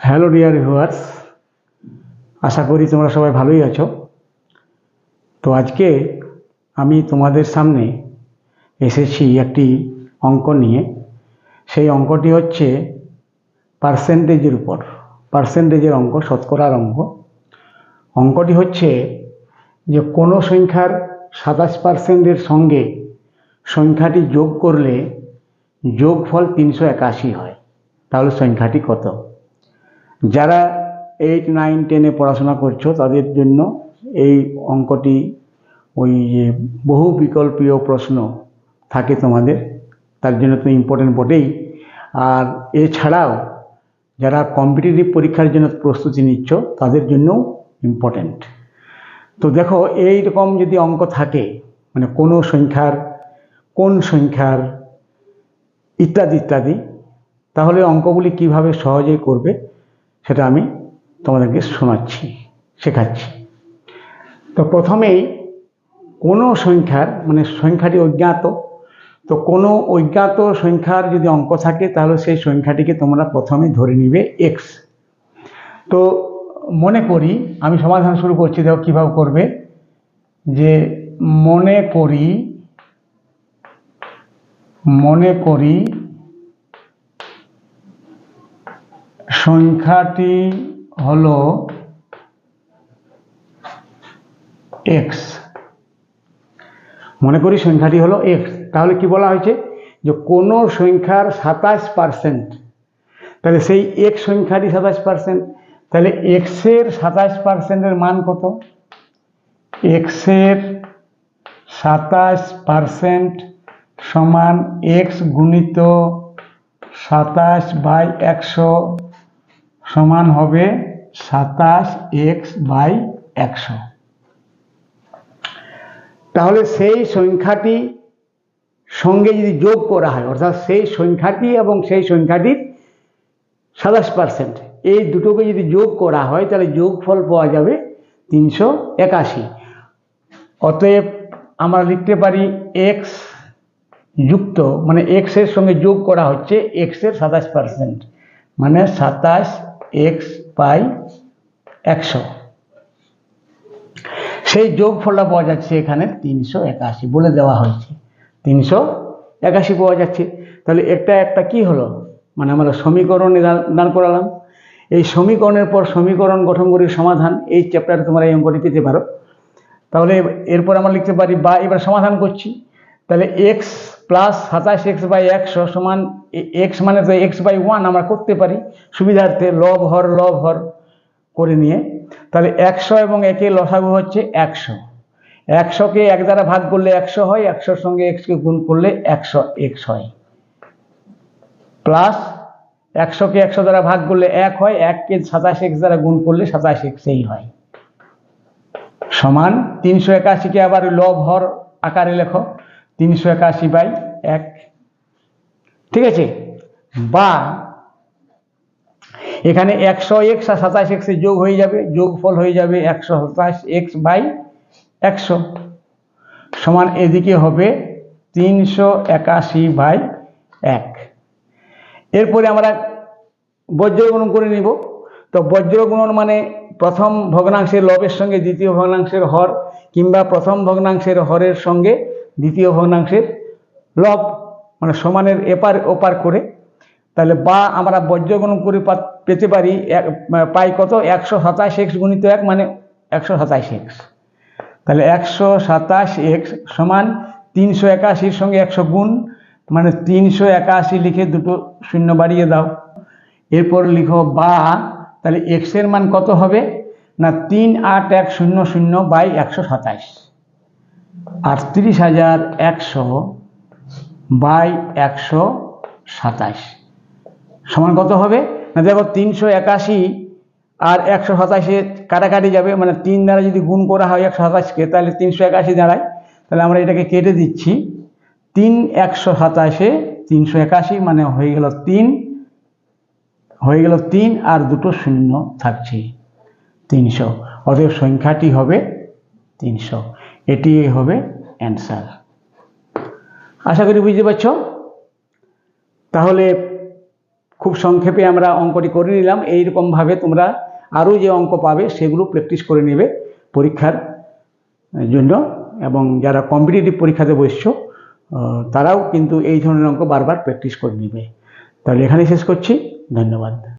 Hello dear viewers, আশা করি তোমরা সবাই ভালোই আছো। তো আজকে আমি তোমাদের সামনে এসেছি একটি অঙ্ক নিয়ে। সেই অঙ্কটি হচ্ছে পার্সেন্টেজের উপর, পার্সেন্টেজের অঙ্ক, শতকরার অঙ্ক। অঙ্কটি হচ্ছে যে কোনো সংখ্যার 27% সঙ্গে সংখ্যাটি যোগ করলে যোগফল 381 হয়, তাহলে সংখ্যাটি কত? যারা 8, 9, 10-এ পড়াশোনা করছো তাদের জন্য এই অঙ্কটি ওই যে বহু বিকল্পীয় প্রশ্ন থাকে তোমাদের, তার জন্য তো ইম্পর্টেন্ট বটেই। আর এছাড়াও যারা কম্পিটিটিভ পরীক্ষার জন্য প্রস্তুতি নিচ্ছ তাদের জন্যও ইম্পর্টেন্ট। তো দেখো, এই রকম যদি অঙ্ক থাকে, মানে কোনো সংখ্যার, কোন সংখ্যার, ইত্যাদি ইত্যাদি, তাহলে অঙ্কগুলি কিভাবে সহজেই করবে সেটা আমি তোমাদেরকে শেখাচ্ছি। তো প্রথমেই কোনো সংখ্যার, মানে সংখ্যাটি অজ্ঞাত, তো কোনো অজ্ঞাত সংখ্যার যদি অঙ্ক থাকে তাহলে সেই সংখ্যাটিকে তোমরা প্রথমে ধরে নিবে এক্স। তো মনে করি, আমি সমাধান শুরু করছি, দেখো কীভাবে করবে। যে মনে করি সংখ্যাটি হলো এক্স। মনে করি সংখ্যাটি হলো এক্স, তাহলে কি বলা হয়েছে? যে কোনো সংখ্যার 27%, তাহলে সেই এক্স সংখ্যাটি 27%, তাহলে এক্সের 27%-এর মান কত? এক্সের 27% সমান এক্স গুণিত 27/100 সমান হবে 27x/100। তাহলে সেই সংখ্যাটি সঙ্গে যদি যোগ করা হয়, অর্থাৎ সেই সংখ্যাটি এবং সেই সংখ্যাটির 27%, এই দুটোকে যদি যোগ করা হয় তাহলে যোগফল পাওয়া যাবে 381। অতএব আমরা লিখতে পারি এক্স যুক্ত, মানে এক্স এর সঙ্গে যোগ করা হচ্ছে এক্স এর 27%, মানে 27x/100। সেই যোগফলটা পাওয়া যাচ্ছে এখানে 381, বলে দেওয়া হয়েছে 381 পাওয়া যাচ্ছে। তাহলে একটা কি হলো, মানে আমরা সমীকরণে দাঁড় করালাম। এই সমীকরণের পর সমীকরণ গঠন করে সমাধান, এই চ্যাপ্টারে তোমরা এই অঙ্কটি পেতে পারো। তাহলে এরপর আমরা লিখতে পারি, বা এবার সমাধান করছি, তাহলে এক্স প্লাস 27x/100 সমান এক্স, মানে তো x/1 আমরা করতে পারি সুবিধার্থে, লব হর করে নিয়ে। তাহলে 100 এবং 1 এর লসাগু হচ্ছে 100। 100কে 1 দ্বারা ভাগ করলে 100 হয়, 100-র সঙ্গে x-কে গুণ করলে 100x হয়, প্লাস 100কে 100 দ্বারা ভাগ করলে 1 হয়, 1কে 27x দ্বারা গুণ করলে 27xই হয়, সমান 381-কে আবার লব হর আকারে লেখো, 381/1। ঠিক আছে? বা এখানে 100x আর 27x যোগ হয়ে যাবে, যোগফল হয়ে যাবে 127x/100 সমান এদিকে হবে 381/1। এরপরে আমরা বজ্র গুণন করে নিব। তো বজ্র গুণন মানে প্রথম ভগ্নাংশের লবের সঙ্গে দ্বিতীয় ভগ্নাংশের হর, কিংবা প্রথম ভগ্নাংশের হরের সঙ্গে দ্বিতীয় ভগ্নাংশের লব, মানে সমানের এপার ওপার করে। তাহলে বা আমরা বজ্র গুণন করে পেতে পারি, পাই কত? 127x গুণিত 1 মানে 127x। তাহলে 127x সমান 381-র সঙ্গে 100 গুণ, মানে 381 লিখে দুটো শূন্য বাড়িয়ে দাও। এরপর লিখো বা, তাহলে x এর মান কত হবে না 38100/127, 38100/127 সমান কত হবে না? দেখো 381 আর 127 কাটাকাটি যাবে, মানে 3 দ্বারা যদি গুণ করা হয় 127কে তাহলে 381 দাঁড়ায়। তাহলে আমরা এটাকে কেটে দিচ্ছি, 3 381 মানে হয়ে গেল 3 আর দুটো শূন্য থাকছে 300। অতএব সংখ্যাটি হবে 300। এটি হবে অ্যান্সার। আশা করি বুঝতে পারছো। তাহলে খুব সংক্ষেপে আমরা অঙ্কটি করে নিলাম। এইরকমভাবে তোমরা আরও যে অঙ্ক পাবে সেগুলো প্র্যাকটিস করে নেবে পরীক্ষার জন্য, এবং যারা কম্পিটিটিভ পরীক্ষাতে বসছো তারাও কিন্তু এই ধরনের অঙ্ক বারবার প্র্যাকটিস করে নেবে। তাহলে এখানেই শেষ করছি, ধন্যবাদ।